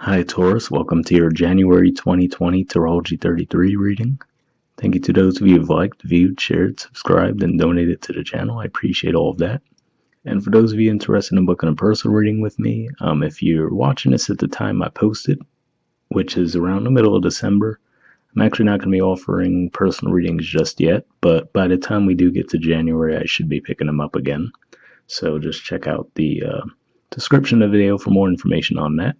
Hi Taurus, welcome to your January 2020 Astrology 33 reading. Thank you to those of you who've liked, viewed, shared, subscribed, and donated to the channel. I appreciate all of that. And for those of you interested in booking a personal reading with me, if you're watching this at the time I posted, which is around the middle of December, I'm actually not going to be offering personal readings just yet, but by the time we do get to January, I should be picking them up again. So just check out the description of the video for more information on that.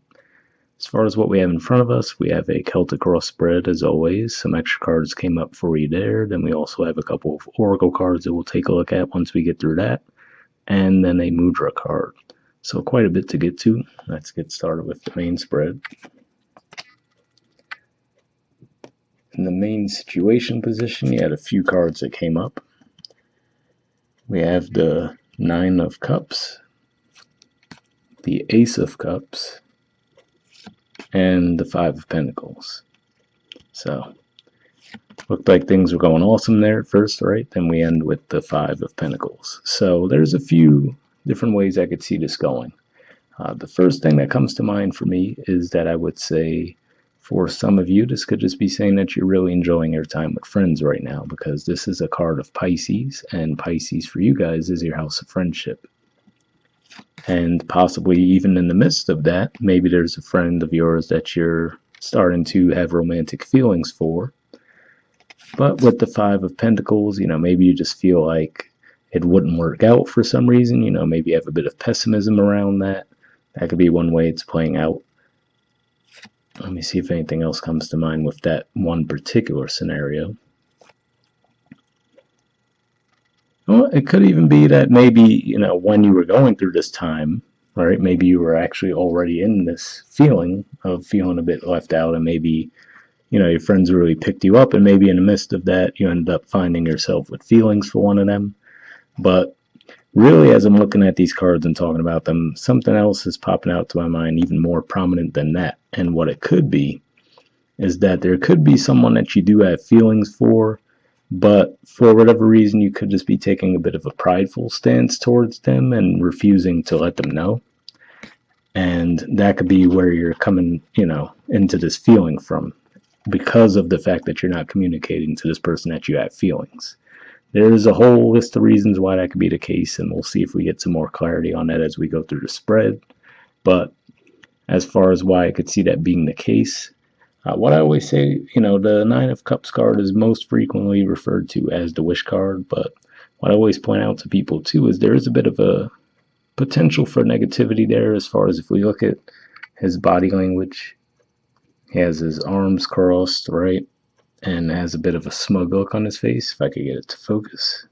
As far as what we have in front of us, we have a Celtic cross spread as always. Some extra cards came up for you there. Then we also have a couple of Oracle cards that we'll take a look at once we get through that. And then a Mudra card. So quite a bit to get to. Let's get started with the main spread. In the main situation position, you had a few cards that came up. We have the Nine of Cups, the Ace of Cups, and the Five of Pentacles. So, looked like things were going awesome there at first, right? Then we end with the Five of Pentacles. So, there's a few different ways I could see this going. The first thing that comes to mind for me is that I would say, for some of you, this could just be saying that you're really enjoying your time with friends right now, because this is a card of Pisces, and Pisces for you guys is your house of friendship. And possibly even in the midst of that, maybe there's a friend of yours that you're starting to have romantic feelings for. But with the Five of Pentacles, maybe you just feel like it wouldn't work out for some reason. Maybe you have a bit of pessimism around that. That could be one way it's playing out. Let me see if anything else comes to mind with that one particular scenario. Well, it could even be that maybe, when you were going through this time, right, maybe you were actually already in this feeling of feeling a bit left out, and maybe, your friends really picked you up, and maybe in the midst of that, you ended up finding yourself with feelings for one of them. But really, as I'm looking at these cards and talking about them, something else is popping out to my mind even more prominent than that. And what it could be is that there could be someone that you do have feelings for, but for whatever reason, you could just be taking a bit of a prideful stance towards them and refusing to let them know. And that could be where you're coming, into this feeling from, because of the fact that you're not communicating to this person that you have feelings. There's a whole list of reasons why that could be the case, and we'll see if we get some more clarity on that as we go through the spread. But as far as why I could see that being the case, what I always say, the Nine of Cups card is most frequently referred to as the wish card, but what I always point out to people too is there is a bit of a potential for negativity there, as far as if we look at his body language. He has his arms crossed, right, and has a bit of a smug look on his face, if I could get it to focus.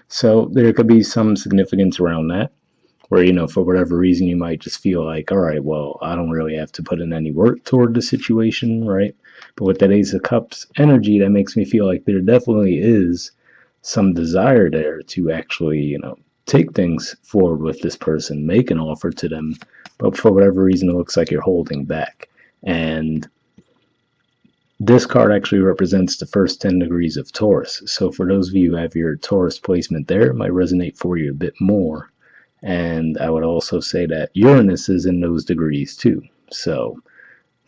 So there could be some significance around that, where, for whatever reason, you might just feel like, all right, well, I don't really have to put in any work toward the situation, right? But with that Ace of Cups energy, that makes me feel like there definitely is some desire there to actually, take things forward with this person, make an offer to them, but for whatever reason, it looks like you're holding back. And this card actually represents the first 10 degrees of Taurus. So for those of you who have your Taurus placement there, it might resonate for you a bit more. And I would also say that Uranus is in those degrees too. So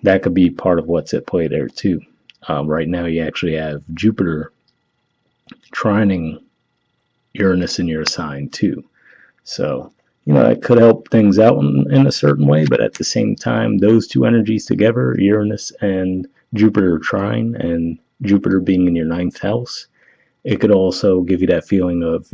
that could be part of what's at play there too. Right now you actually have Jupiter trining Uranus in your sign too. So, that could help things out in a certain way, but at the same time, those two energies together, Uranus and Jupiter trine, and Jupiter being in your 9th house, it could also give you that feeling of,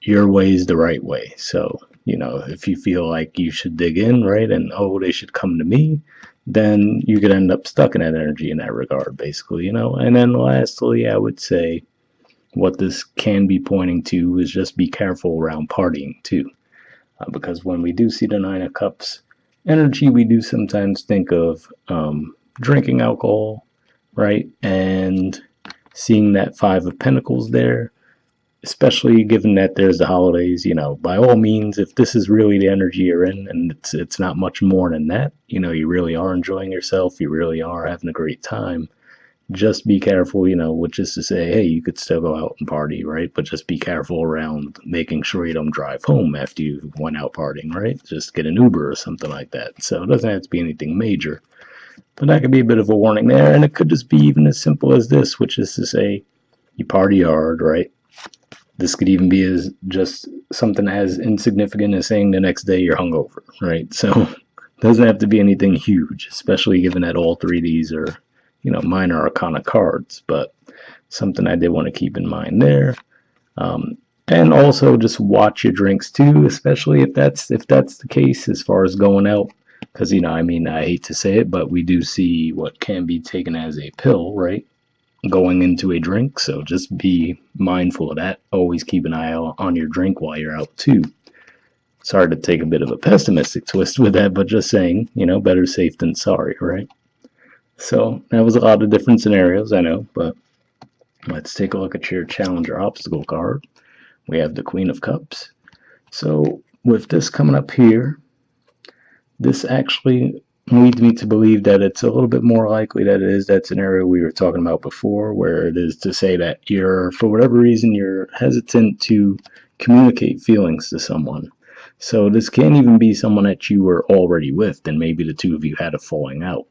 your way is the right way. So, if you feel like you should dig in, right, and they should come to me, then you could end up stuck in that energy in that regard, basically, And then lastly, I would say what this can be pointing to is just be careful around partying too. Because when we do see the Nine of Cups energy, we do sometimes think of drinking alcohol, right, and seeing that Five of Pentacles there, especially given that there's the holidays, by all means, if this is really the energy you're in, and it's not much more than that, you really are enjoying yourself, you really are having a great time, just be careful, which is to say, hey, you could still go out and party, right? But just be careful around making sure you don't drive home after you went out partying, right? Just get an Uber or something like that. So it doesn't have to be anything major. But that could be a bit of a warning there, and it could just be even as simple as this, which is to say, you party hard, right? This could even be as just something as insignificant as saying the next day you're hungover, right? So it doesn't have to be anything huge, especially given that all three of these are, minor arcana cards, but something I did want to keep in mind there. And also just watch your drinks too, especially if that's the case as far as going out. Because, I hate to say it, but we do see what can be taken as a pill, right? Going into a drink. So just be mindful of that. Always keep an eye on your drink while you're out too. Sorry to take a bit of a pessimistic twist with that, but just saying, better safe than sorry, right? So that was a lot of different scenarios, I know, but let's take a look at your Challenger Obstacle card. We have the Queen of Cups. So with this coming up here, this actually leads me to believe that it's a little bit more likely that it is that scenario we were talking about before, where it is to say that for whatever reason, you're hesitant to communicate feelings to someone. So this can't even be someone that you were already with, and maybe the two of you had a falling out.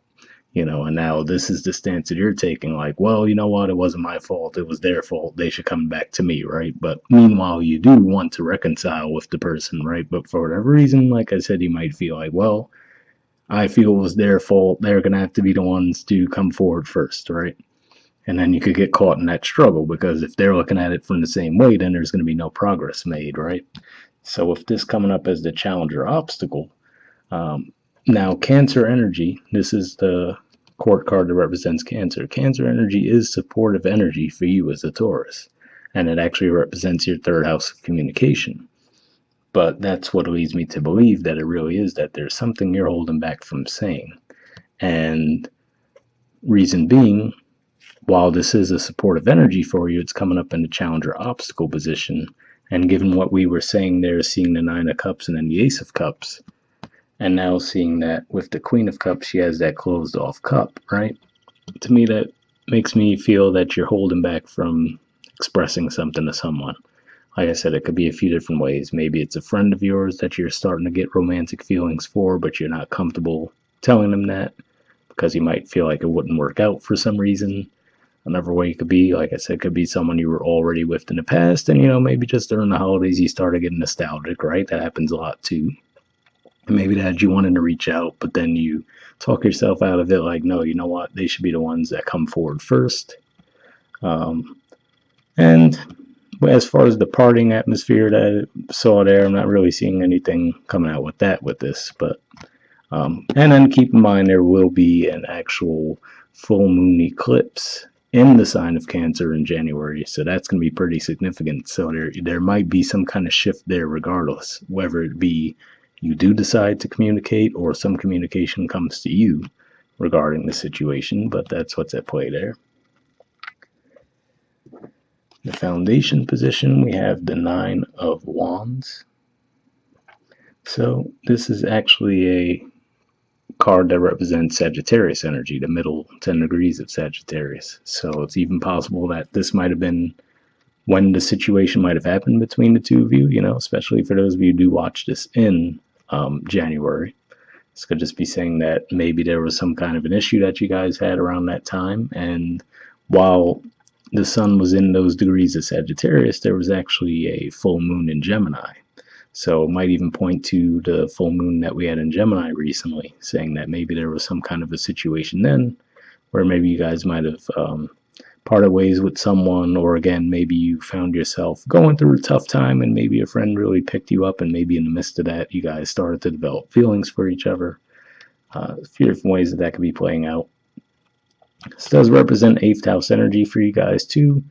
And now this is the stance that you're taking, like, well, you know what, it wasn't my fault, it was their fault, they should come back to me, right? But meanwhile, you do want to reconcile with the person, right? But for whatever reason, like I said, you might feel like, well, I feel it was their fault, they're going to have to be the ones to come forward first, right? And then you could get caught in that struggle, because if they're looking at it from the same way, then there's going to be no progress made, right? So with this coming up as the Challenger Obstacle, now, Cancer energy, this is the court card that represents Cancer. Cancer energy is supportive energy for you as a Taurus, and it actually represents your third house of communication. But that's what leads me to believe that it really is that there's something you're holding back from saying. And reason being, while this is a supportive energy for you, it's coming up in the Challenger Obstacle position. And given what we were saying there, seeing the Nine of Cups and then the Ace of Cups, and now seeing that with the Queen of Cups, she has that closed off cup, right? To me, that makes me feel that you're holding back from expressing something to someone. Like I said, it could be a few different ways. Maybe it's a friend of yours that you're starting to get romantic feelings for, but you're not comfortable telling them that because you might feel like it wouldn't work out for some reason. Another way could be, like I said, could be someone you were already with in the past, and maybe just during the holidays you started getting nostalgic, right? That happens a lot too. Maybe that you wanted to reach out, but then you talk yourself out of it, like, no, you know what, they should be the ones that come forward first. And as far as the partying atmosphere that I saw there, I'm not really seeing anything coming out with this, but and then keep in mind there will be an actual full moon eclipse in the sign of Cancer in January, so that's going to be pretty significant. So there might be some kind of shift there regardless, whether it be you do decide to communicate or some communication comes to you regarding the situation, but that's what's at play there. The foundation position, we have the Nine of Wands. So this is actually a card that represents Sagittarius energy, the middle 10 degrees of Sagittarius. So it's even possible that this might have been when the situation might have happened between the two of you, especially for those of you who do watch this in January. This could just be saying that maybe there was some kind of an issue that you guys had around that time, and while the sun was in those degrees of Sagittarius, there was actually a full moon in Gemini. So it might even point to the full moon that we had in Gemini recently, saying that maybe there was some kind of a situation then where maybe you guys might have parted ways with someone, or again, maybe you found yourself going through a tough time and maybe a friend really picked you up, and maybe in the midst of that, you guys started to develop feelings for each other. A few different ways that could be playing out. This does represent 8th house energy for you guys too,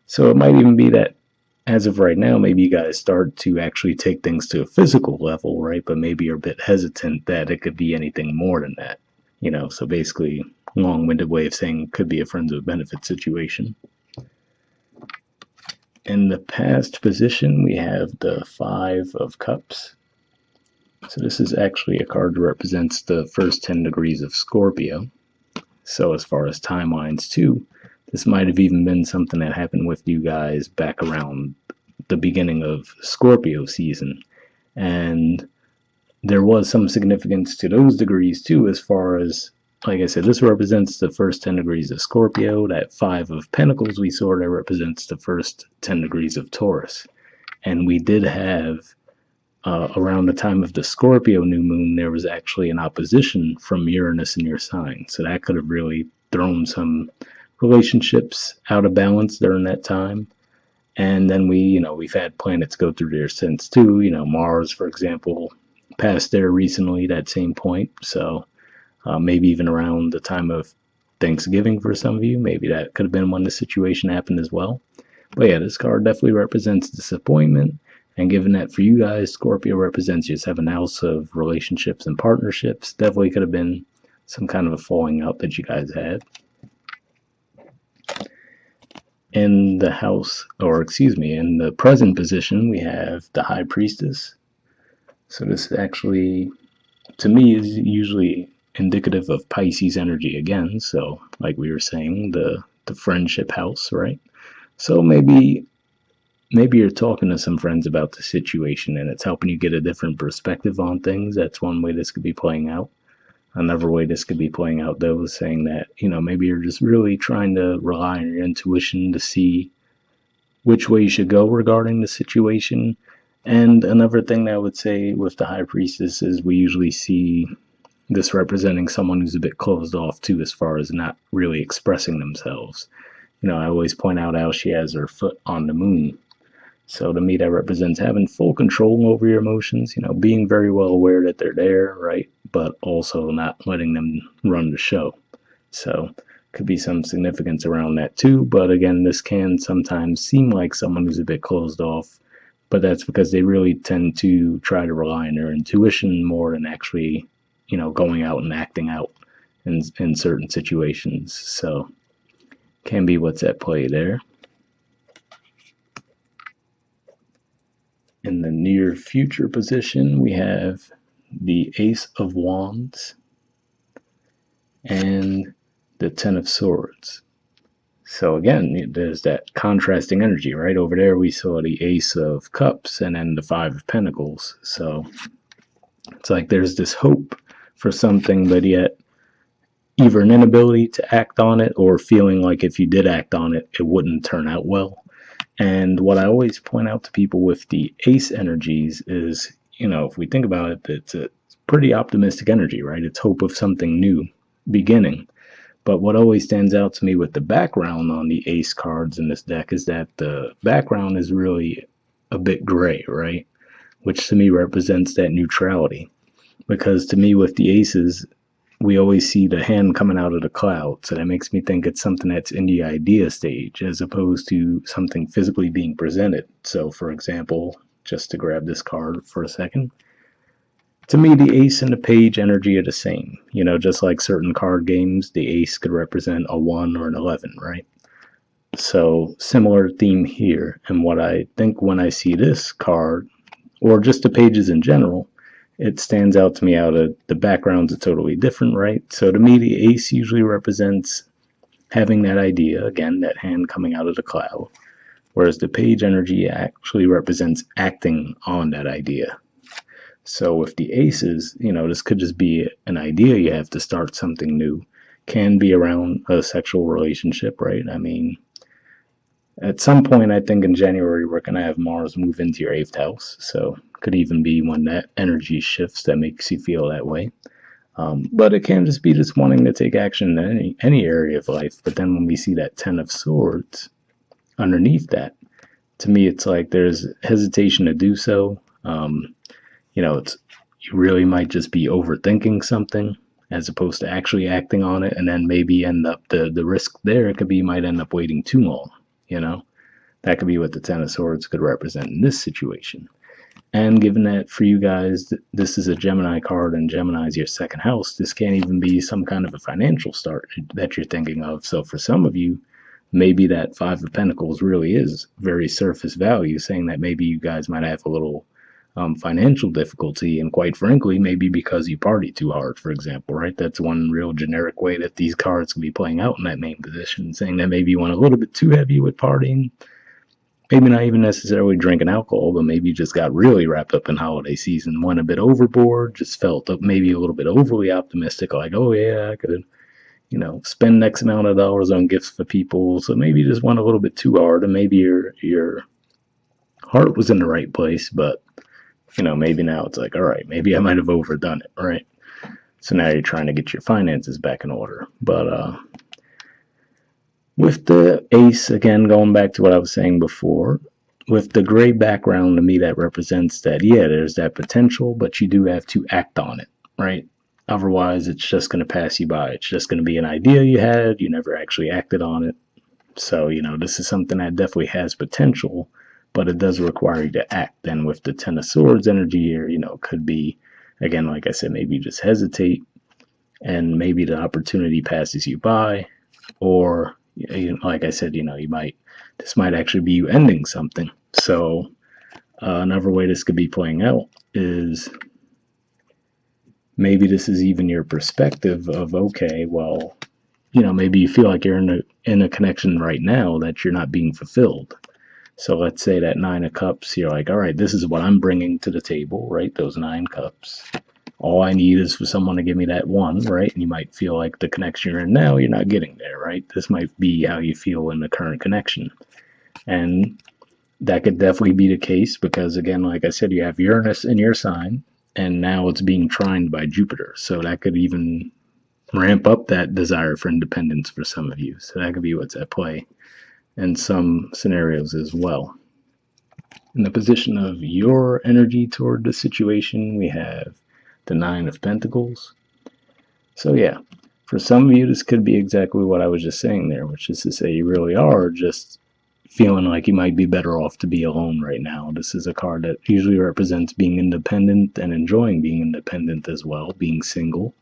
so it might even be that as of right now, maybe you guys start to actually take things to a physical level, right? But maybe you're a bit hesitant that it could be anything more than that. So basically, long-winded way of saying could be a friends with benefit situation. In the past position, we have the Five of Cups. So this is actually a card that represents the first 10 degrees of Scorpio. So as far as timelines too, This might have even been something that happened with you guys back around the beginning of Scorpio season. And there was some significance to those degrees too, as far as, like I said, this represents the first 10 degrees of Scorpio. That 5 of Pentacles we saw, that represents the first 10 degrees of Taurus. And we did have, around the time of the Scorpio new moon, there was actually an opposition from Uranus in your sign. So that could have really thrown some relationships out of balance during that time. And then we've had planets go through there since too. Mars, for example, passed there recently, that same point. So maybe even around the time of Thanksgiving for some of you, maybe that could have been when the situation happened as well. But yeah, this card definitely represents disappointment. And given that for you guys, Scorpio represents your 7th house of relationships and partnerships, definitely could have been some kind of a falling out that you guys had. In the house, or excuse me, in the present position, we have the High Priestess. So this actually, to me, is usually indicative of Pisces energy again. So like we were saying, the friendship house, right? So maybe you're talking to some friends about the situation and it's helping you get a different perspective on things. That's one way this could be playing out. Another way this could be playing out, though, is saying that, maybe you're just really trying to rely on your intuition to see which way you should go regarding the situation. And another thing that I would say with the High Priestess is we usually see this representing someone who's a bit closed off, too, as far as not really expressing themselves. I always point out how she has her foot on the moon. So to me, that represents having full control over your emotions, being very well aware that they're there, right? But also not letting them run the show. So could be some significance around that too. But again, this can sometimes seem like someone who's a bit closed off, but that's because they really tend to try to rely on their intuition more than actually, going out and acting out in certain situations. So can be what's at play there. In the near future position, we have the Ace of Wands and the Ten of Swords. So again, there's that contrasting energy, right? Over there we saw the Ace of Cups and then the Five of Pentacles. So it's like there's this hope for something, but yet either an inability to act on it or feeling like if you did act on it, it wouldn't turn out well. And what I always point out to people with the ace energies is, if we think about it, it's a pretty optimistic energy, right? It's hope of something new beginning. But what always stands out to me with the background on the ace cards in this deck is that the background is really a bit gray, right? Which to me represents that neutrality. Because to me, with the aces, we always see the hand coming out of the cloud. So that makes me think it's something that's in the idea stage as opposed to something physically being presented. So for example, just to grab this card for a second, to me, the ace and the page energy are the same. Just like certain card games, the ace could represent a 1 or an 11, right? So similar theme here. And what I think when I see this card, or just the pages in general, it stands out to me out of the backgrounds are totally different, right? So to me, the ace usually represents having that idea, again, that hand coming out of the cloud, whereas the page energy actually represents acting on that idea. So with the aces, this could just be an idea you have to start something new. Can be around a sexual relationship, right? I mean, at some point, I think in January, we're going to have Mars move into your 8th house. So could even be when that energy shifts that makes you feel that way. But it can just be just wanting to take action in any area of life. But then when we see that 10 of Swords underneath that, to me, it's like there's hesitation to do so. You really might just be overthinking something as opposed to actually acting on it, and then maybe end up the risk there could be you might end up waiting too long. That could be what the Ten of Swords could represent in this situation. And given that for you guys, this is a Gemini card and Gemini is your 2nd house, this can't even be some kind of a financial start that you're thinking of. So for some of you, maybe that 5 of Pentacles really is very surface value, saying that maybe you guys might have a little financial difficulty, and quite frankly, maybe because you party too hard, for example, right? That's one real generic way that these cards can be playing out in that main position, saying that maybe you went a little bit too heavy with partying, maybe not even necessarily drinking alcohol, but maybe you just got really wrapped up in holiday season, went a bit overboard, just felt maybe a little bit overly optimistic, like, oh yeah, I could, spend X amount of dollars on gifts for people. So maybe you just went a little bit too hard, and maybe your heart was in the right place, but maybe now it's like, all right, maybe I might have overdone it, right? So now you're trying to get your finances back in order. But with the ace, again, going back to what I was saying before, with the gray background, to me, that represents that, yeah, there's that potential, but you do have to act on it, right? Otherwise, it's just going to pass you by. It's just going to be an idea you had. You never actually acted on it. So, this is something that definitely has potential, but it does require you to act. And with the Ten of Swords energy here, could be, again, like I said, maybe you just hesitate and maybe the opportunity passes you by, or, like I said, this might actually be you ending something. So, another way this could be playing out is maybe this is even your perspective of, okay, well, maybe you feel like you're in a connection right now that you're not being fulfilled. So let's say that 9 of Cups, you're like, all right, this is what I'm bringing to the table, right? Those 9 cups. All I need is for someone to give me that 1, right? And you might feel like the connection you're in now, you're not getting there, right? This might be how you feel in the current connection. And that could definitely be the case because, again, like I said, you have Uranus in your sign, and now it's being trined by Jupiter. So that could even ramp up that desire for independence for some of you. So that could be what's at play in some scenarios as well. In the position of your energy toward the situation, we have the 9 of Pentacles. So yeah, for some of you, this could be exactly what I was just saying there, which is to say you really are just feeling like you might be better off to be alone right now. This is a card that usually represents being independent and enjoying being independent as well, being single.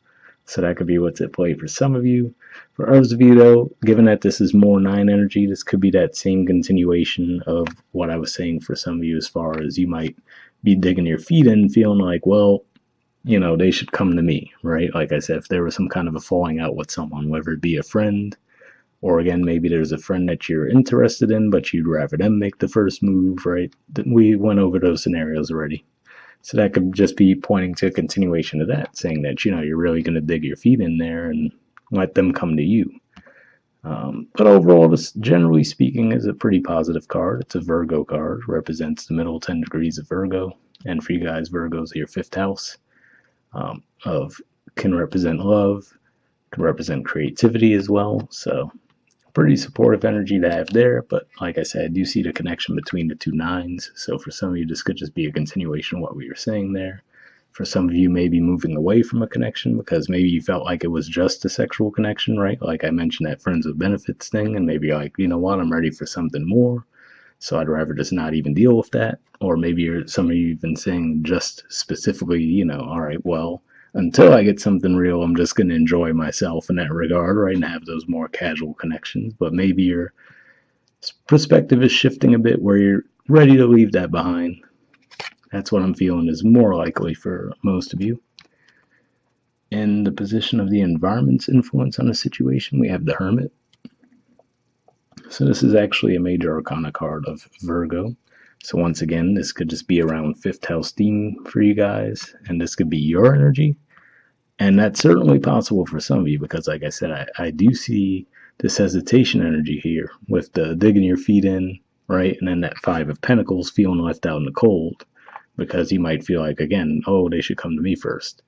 So that could be what's at play for some of you. For others of you, though, given that this is more 9 energy, this could be that same continuation of what I was saying for some of you, as far as you might be digging your feet in, feeling like, well, they should come to me, right? Like I said, if there was some kind of a falling out with someone, whether it be a friend, or again, maybe there's a friend that you're interested in, but you'd rather them make the first move, right? We went over those scenarios already. So that could just be pointing to a continuation of that, saying that, you're really going to dig your feet in there and let them come to you. But overall, this, generally speaking, is a pretty positive card. It's a Virgo card, represents the middle 10 degrees of Virgo. And for you guys, Virgo's your 5th house. Can represent love, can represent creativity as well. So pretty supportive energy to have there, but like I said, I do see the connection between the 2 9s. So for some of you, this could just be a continuation of what we were saying there. For some of you, maybe moving away from a connection because maybe you felt like it was just a sexual connection, right? Like I mentioned that friends with benefits thing, and maybe like, you know what, I'm ready for something more. So I'd rather just not even deal with that. Or maybe some of you even saying just specifically, all right, well, until I get something real, I'm just going to enjoy myself in that regard, right? And have those more casual connections. But maybe your perspective is shifting a bit where you're ready to leave that behind. That's what I'm feeling is more likely for most of you. In the position of the environment's influence on the situation, we have the Hermit. So this is actually a major arcana card of Virgo. So once again, this could just be around 5th house theme for you guys, and this could be your energy. And that's certainly possible for some of you because, like I said, I do see this hesitation energy here with the digging your feet in, right? And then that 5 of Pentacles, feeling left out in the cold because you might feel like, again, oh, they should come to me first.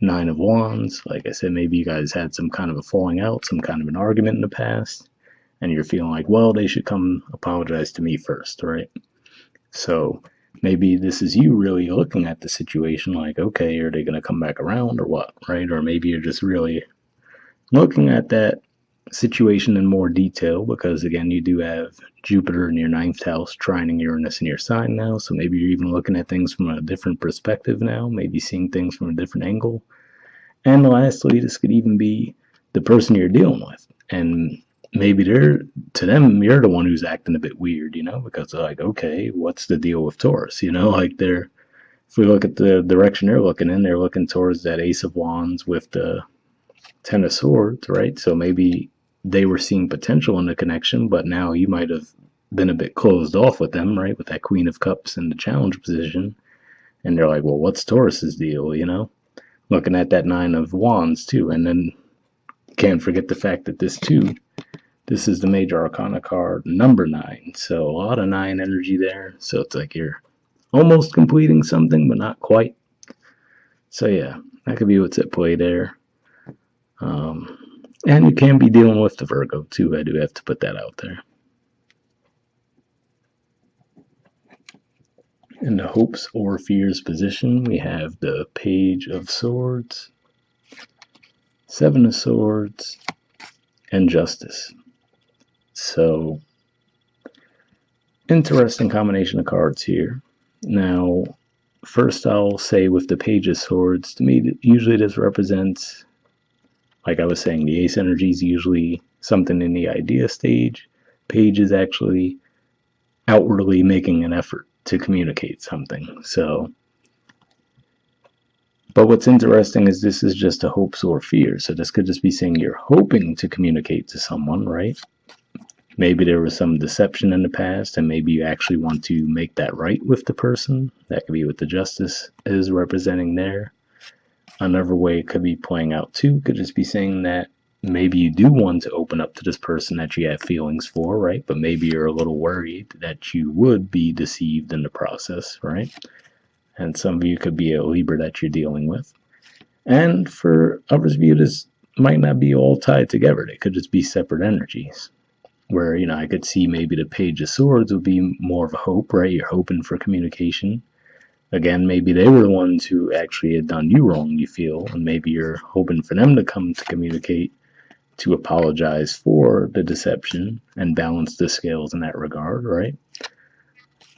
9 of Wands, like I said, maybe you guys had some kind of a falling out, some kind of an argument in the past, and you're feeling like, well, they should come apologize to me first, right? So maybe this is you really looking at the situation like, okay, are they going to come back around or what, right? Or maybe you're just really looking at that situation in more detail because, again, you do have Jupiter in your 9th house trining Uranus in your sign now. So maybe you're even looking at things from a different perspective now, maybe seeing things from a different angle. And lastly, this could even be the person you're dealing with. And maybe to them, you're the one who's acting a bit weird, because they're like, okay, what's the deal with Taurus? Like they're if we look at the direction they're looking in, they're looking towards that Ace of Wands with the Ten of Swords, right? So maybe they were seeing potential in the connection, but now you might have been a bit closed off with them, right? With that Queen of Cups in the challenge position. And they're like, well, what's Taurus's deal, you know? Looking at that Nine of Wands, too. And then can't forget the fact that this, too, this is the major arcana card, number 9. So a lot of 9 energy there. So it's like you're almost completing something, but not quite. So yeah, that could be what's at play there. And you can be dealing with the Virgo too. I do have to put that out there. In the hopes or fears position, we have the Page of Swords, Seven of Swords, and Justice. So, interesting combination of cards here. Now, first I'll say with the Page of Swords, to me, usually this represents, like I was saying, the Ace energy is usually something in the idea stage. Page is actually outwardly making an effort to communicate something. So, but what's interesting is this is just a hopes or fears. So this could just be saying you're hoping to communicate to someone, right? Maybe there was some deception in the past, and maybe you actually want to make that right with the person. That could be what the Justice is representing there. Another way it could be playing out too could just be saying that maybe you do want to open up to this person that you have feelings for, right? But maybe you're a little worried that you would be deceived in the process, right? And some of you could be a Libra that you're dealing with. And for others of you, this might not be all tied together. They could just be separate energies. Where, you know, I could see maybe the Page of Swords would be more of a hope, right? You're hoping for communication. Again, maybe they were the ones who actually had done you wrong, you feel, and maybe you're hoping for them to come to communicate, to apologize for the deception and balance the scales in that regard, right?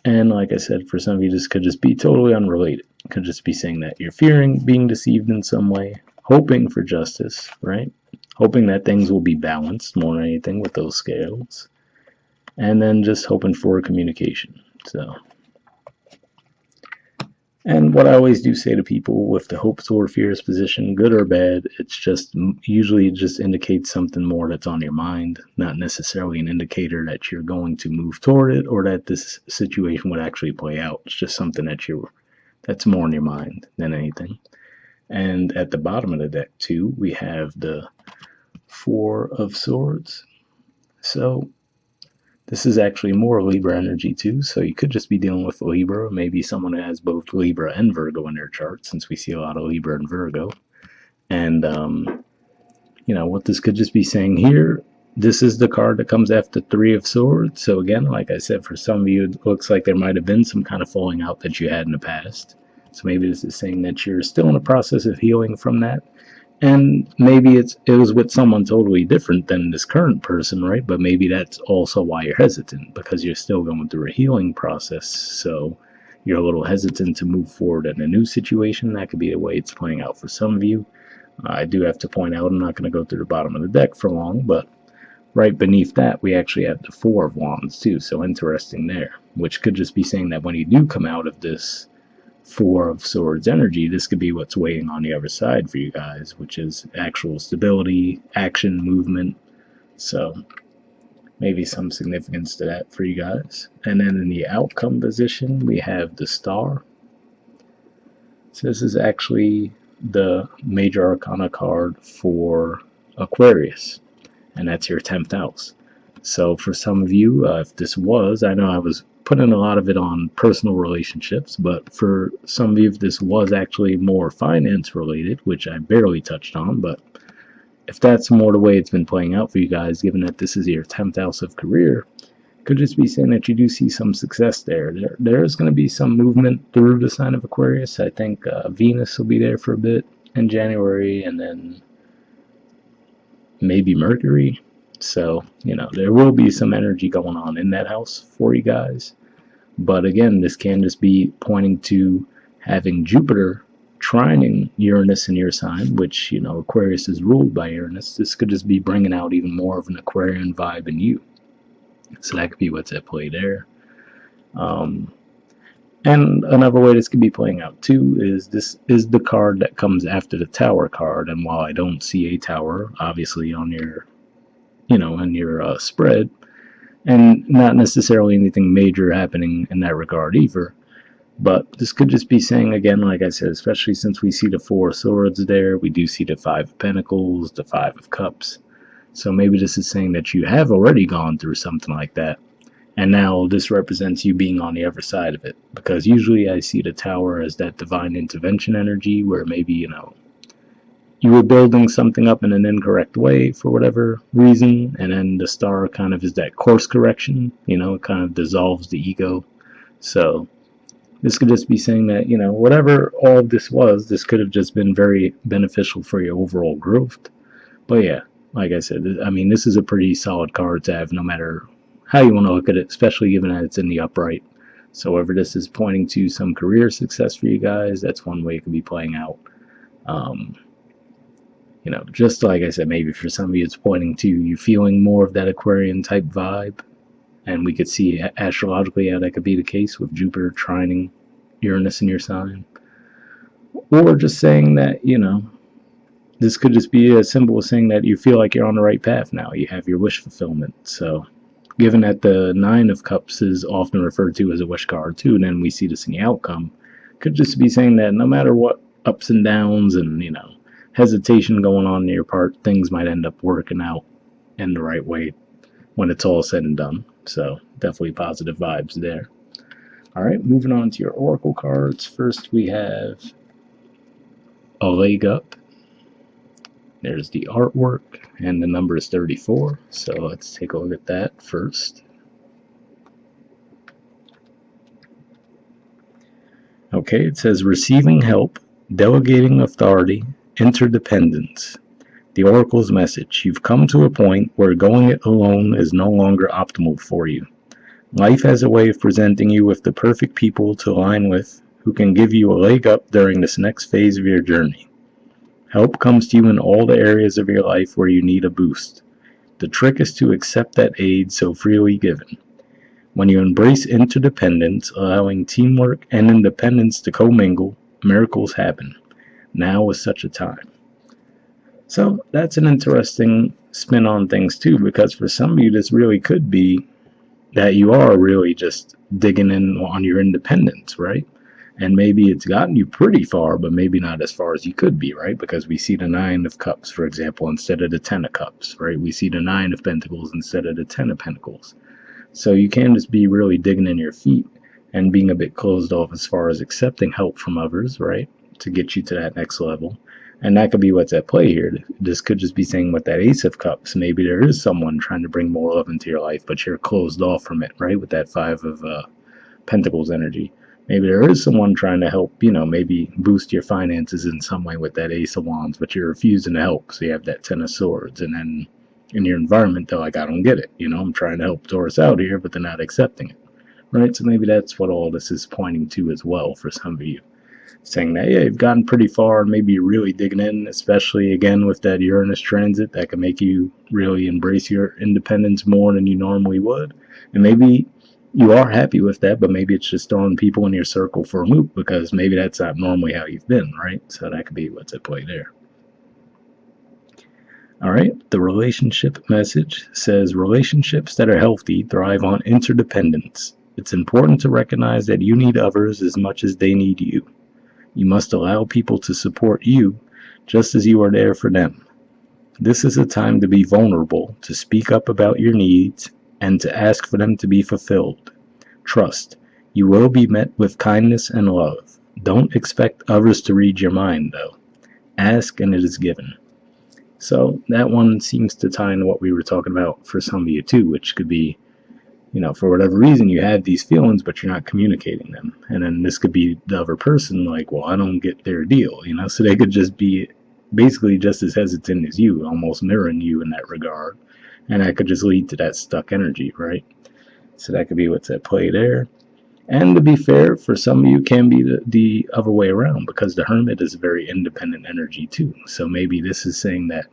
And like I said, for some of you, this could just be totally unrelated. It could just be saying that you're fearing being deceived in some way, hoping for justice, right? Hoping that things will be balanced more than anything with those scales. And then just hoping for communication. So, and what I always do say to people with the hopes or fears position, good or bad, it's just usually just indicates something more that's on your mind, not necessarily an indicator that you're going to move toward it or that this situation would actually play out. It's just something that's more on your mind than anything. And at the bottom of the deck too, we have the Four of Swords. So this is actually more Libra energy too, so you could just be dealing with Libra, maybe someone who has both Libra and Virgo in their chart, since we see a lot of Libra and Virgo. And, you know, what this could just be saying here, this is the card that comes after Three of Swords. So again, like I said, for some of you, it looks like there might have been some kind of falling out that you had in the past. So maybe this is saying that you're still in the process of healing from that. And maybe it was with someone totally different than this current person, right? But maybe that's also why you're hesitant, because you're still going through a healing process. So you're a little hesitant to move forward in a new situation. That could be the way it's playing out for some of you. I do have to point out, I'm not going to go through the bottom of the deck for long, but right beneath that, we actually have the Four of Wands too. So interesting there, which could just be saying that when you do come out of this Four of Swords energy, this could be what's weighing on the other side for you guys, which is actual stability, action, movement. So maybe some significance to that for you guys. And then in the outcome position, we have the Star. So this is actually the major arcana card for Aquarius, and that's your 10th house. So for some of you, if this was, I know I was putting a lot of it on personal relationships, but for some of you, if this was actually more finance related, which I barely touched on, but if that's more the way it's been playing out for you guys, given that this is your 10th house of career, could just be saying that you do see some success there. There's going to be some movement through the sign of Aquarius. I think Venus will be there for a bit in January, and then maybe Mercury. So, you know, there will be some energy going on in that house for you guys. But again, this can just be pointing to having Jupiter trining Uranus in your sign, which, you know, Aquarius is ruled by Uranus. This could just be bringing out even more of an Aquarian vibe in you. So that could be what's at play there. And another way this could be playing out too is this is the card that comes after the Tower card. And while I don't see a Tower, obviously on your, in your spread, and not necessarily anything major happening in that regard either. But this could just be saying again, like I said, especially since we see the Four of Swords there, we do see the Five of Pentacles, the Five of Cups. So maybe this is saying that you have already gone through something like that. And now this represents you being on the other side of it. Because usually I see the Tower as that divine intervention energy where maybe, you were building something up in an incorrect way for whatever reason, and then the star kind of is that course correction, it kind of dissolves the ego. So this could just be saying that, whatever all of this was, this could have just been very beneficial for your overall growth. But yeah, like I said, I mean, this is a pretty solid card to have no matter how you want to look at it, especially given that it's in the upright. So whether this is pointing to some career success for you guys, that's one way it could be playing out. Um, just like I said, maybe for some of you it's pointing to you feeling more of that Aquarian type vibe. And we could see astrologically how that could be the case with Jupiter trining Uranus in your sign. Or just saying that, this could just be as simple as saying that you feel like you're on the right path now. You have your wish fulfillment. So, given that the Nine of Cups is often referred to as a wish card too, and then we see this in the outcome, could just be saying that no matter what ups and downs and, hesitation going on in your part, things might end up working out in the right way when it's all said and done. So, definitely positive vibes there. All right, moving on to your oracle cards. First, we have a leg up. There's the artwork, and the number is 34. So let's take a look at that first. Okay, it says receiving help, delegating authority, interdependence. The oracle's message: you've come to a point where going it alone is no longer optimal for you. Life has a way of presenting you with the perfect people to align with who can give you a leg up during this next phase of your journey. Help comes to you in all the areas of your life where you need a boost. The trick is to accept that aid so freely given. When you embrace interdependence, allowing teamwork and independence to commingle, miracles happen. Now is such a time. So that's an interesting spin on things too, because for some of you this really could be that you are really just digging in on your independence, right? And maybe it's gotten you pretty far, but maybe not as far as you could be, right? Because we see the Nine of Cups, for example, instead of the Ten of Cups, right? We see the Nine of Pentacles instead of the Ten of Pentacles. So you can just be really digging in your feet and being a bit closed off as far as accepting help from others, right? To get you to that next level. And that could be what's at play here. This could just be saying with that Ace of Cups, maybe there is someone trying to bring more love into your life, but you're closed off from it, right? With that Five of Pentacles energy. Maybe there is someone trying to help, maybe boost your finances in some way with that Ace of Wands, but you're refusing to help, so you have that Ten of Swords. And then in your environment, they're like, I don't get it. I'm trying to help Taurus out here, but they're not accepting it, right? So maybe that's what all this is pointing to as well for some of you. Saying that, yeah, you've gotten pretty far, maybe you're really digging in, especially again with that Uranus transit that can make you really embrace your independence more than you normally would. And maybe you are happy with that, but maybe it's just throwing people in your circle for a loop because maybe that's not normally how you've been, right? So that could be what's at play there. All right, the relationship message says relationships that are healthy thrive on interdependence. It's important to recognize that you need others as much as they need you. You must allow people to support you just as you are there for them. This is a time to be vulnerable, to speak up about your needs, and to ask for them to be fulfilled. Trust. You will be met with kindness and love. Don't expect others to read your mind, though. Ask and it is given. So that one seems to tie into what we were talking about for some of you too, which could be, for whatever reason you have these feelings, but you're not communicating them. And then this could be the other person like, well, I don't get their deal, so they could just be basically just as hesitant as you, almost mirroring you in that regard. And that could just lead to that stuck energy, right? So that could be what's at play there. And to be fair, for some of you, can be the other way around, because the Hermit is a very independent energy too. So maybe this is saying that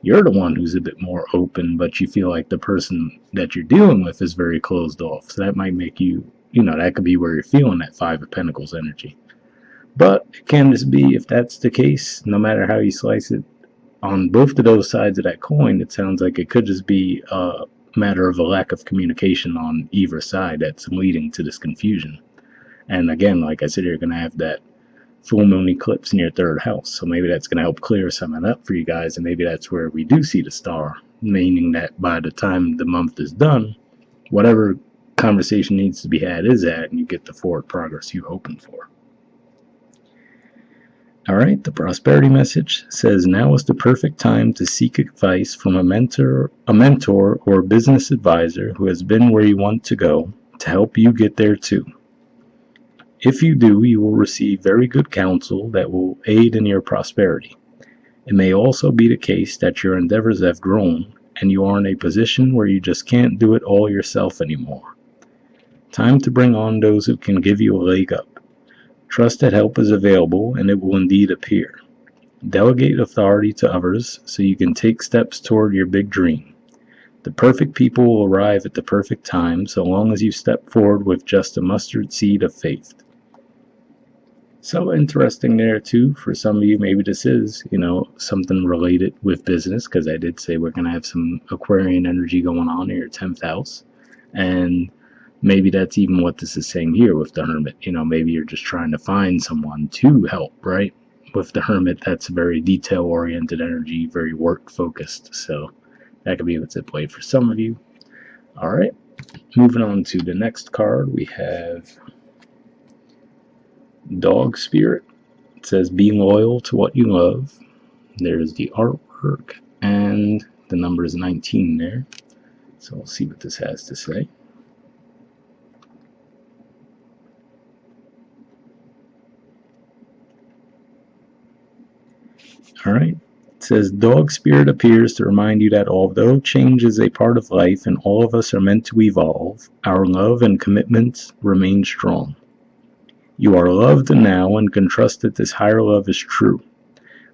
you're the one who's a bit more open, but you feel like the person that you're dealing with is very closed off. So that might make you that could be where you're feeling that Five of Pentacles energy. But it can just be, if that's the case, no matter how you slice it, on both of those sides of that coin, it sounds like it could just be a matter of a lack of communication on either side that's leading to this confusion. And again, like I said, you're going to have that full moon eclipse in your third house. So maybe that's going to help clear some of that up for you guys. And maybe that's where we do see the star, meaning that by the time the month is done, whatever conversation needs to be had is at, and you get the forward progress you're hoping for. All right, the prosperity message says, now is the perfect time to seek advice from a mentor or business advisor who has been where you want to go to help you get there too. If you do, you will receive very good counsel that will aid in your prosperity. It may also be the case that your endeavors have grown and you are in a position where you just can't do it all yourself anymore. Time to bring on those who can give you a leg up. Trust that help is available and it will indeed appear. Delegate authority to others so you can take steps toward your big dream. The perfect people will arrive at the perfect time so long as you step forward with just a mustard seed of faith. So interesting there too, for some of you, maybe this is, something related with business, because I did say we're going to have some Aquarian energy going on in your 10th house. And maybe that's even what this is saying here with the Hermit. Maybe you're just trying to find someone to help, right? With the Hermit, that's very detail-oriented energy, very work-focused. So that could be what's at play for some of you. All right, moving on to the next card, we have Dog Spirit. It says, being loyal to what you love. There's the artwork, and the number is 19 there. So we'll see what this has to say. All right. It says, Dog Spirit appears to remind you that although change is a part of life and all of us are meant to evolve, our love and commitments remain strong. You are loved now and can trust that this higher love is true.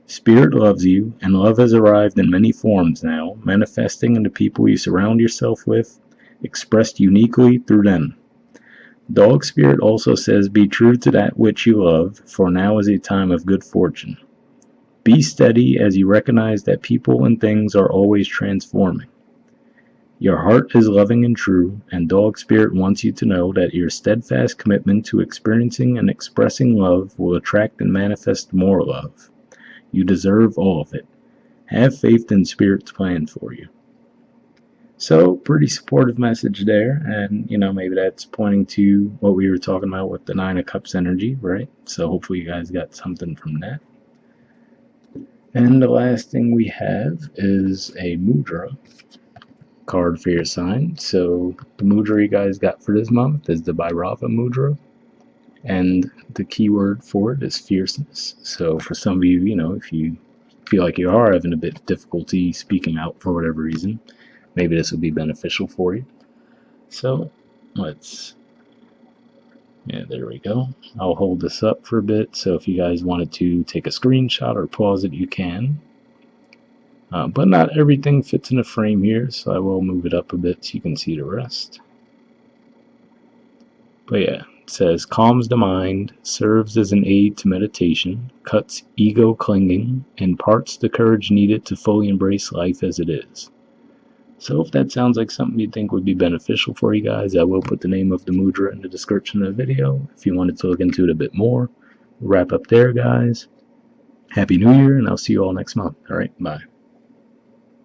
Spirit loves you, and love has arrived in many forms now, manifesting in the people you surround yourself with, expressed uniquely through them. Dog Spirit also says, be true to that which you love, for now is a time of good fortune. Be steady as you recognize that people and things are always transforming. Your heart is loving and true, and Dog Spirit wants you to know that your steadfast commitment to experiencing and expressing love will attract and manifest more love. You deserve all of it. Have faith in Spirit's plan for you. So, pretty supportive message there, and maybe that's pointing to what we were talking about with the Nine of Cups energy, right? So hopefully you guys got something from that. And the last thing we have is a Mudra card for your sign. So the Mudra you guys got for this month is the Bhairava Mudra, and the keyword for it is fierceness. So for some of you, if you feel like you are having a bit of difficulty speaking out for whatever reason, maybe this will be beneficial for you. So there we go. I'll hold this up for a bit, so if you guys wanted to take a screenshot or pause it, you can. But not everything fits in a frame here, so I will move it up a bit so you can see the rest. But yeah, it says, calms the mind, serves as an aid to meditation, cuts ego clinging, imparts the courage needed to fully embrace life as it is. So if that sounds like something you think would be beneficial for you guys, I will put the name of the Mudra in the description of the video if you wanted to look into it a bit more. We'll wrap up there, guys. Happy New Year, and I'll see you all next month. All right, bye.